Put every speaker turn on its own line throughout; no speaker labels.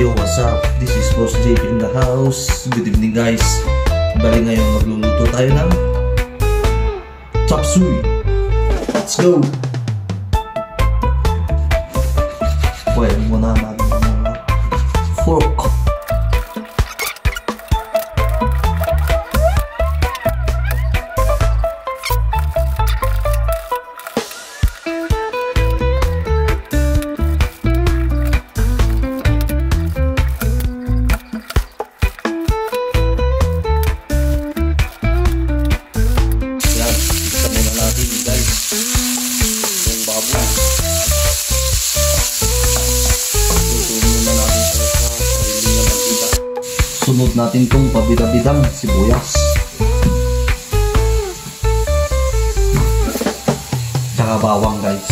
Yo, what's up? This is Boss JP in the house. Good evening guys. Bali ngayon magluluto tayo ng chop suey. Let's go! Pwede muna natin ng fork. Sunod natin itong pabida-bidang sibuyas. Tsaka bawang guys.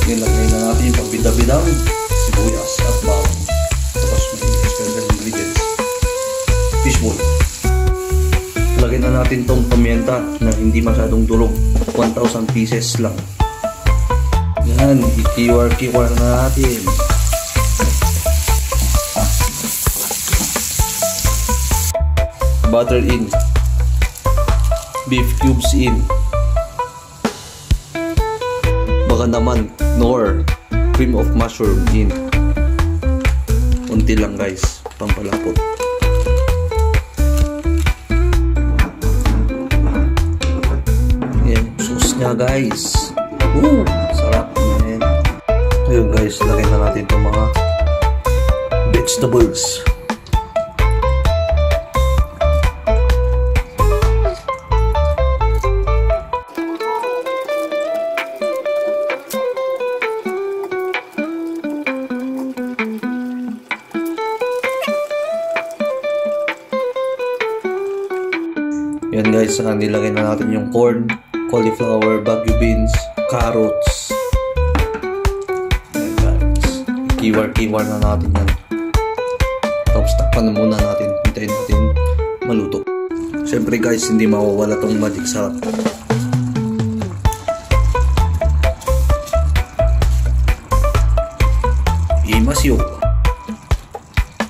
Ilagay na natin yung pagbida-bidang sibuyas at bawang. Tapos may special ingredients. Fishball. Lagyan na natin itong pamienta na hindi masyadong durog. 1,000 pieces lang. Yan, i-kiwar na natin. Butter in. Beef cubes in. Baka naman nor cream of mushroom in. Unti lang guys, pampalapot. Yan, sauce nya guys. Sarap yan. Ayun guys, lagyan na natin itong mga vegetables. Yan guys, nilagay na natin yung corn, cauliflower, bagu beans, carrots. Yan guys, kiwar na natin yan. Tapos takpan na muna natin, hintayin natin maluto. Siyempre guys, hindi mawawala tong magic sarap. Imasyo,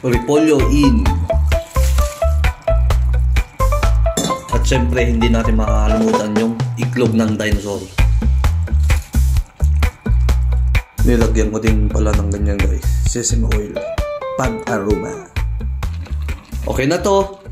repolyo in. At syempre, hindi natin makakalimutan yung iklog ng dinosaur. Nilagyan ko din pala ng ganyan guys. Sesame oil. Pag aroma. Okay na to.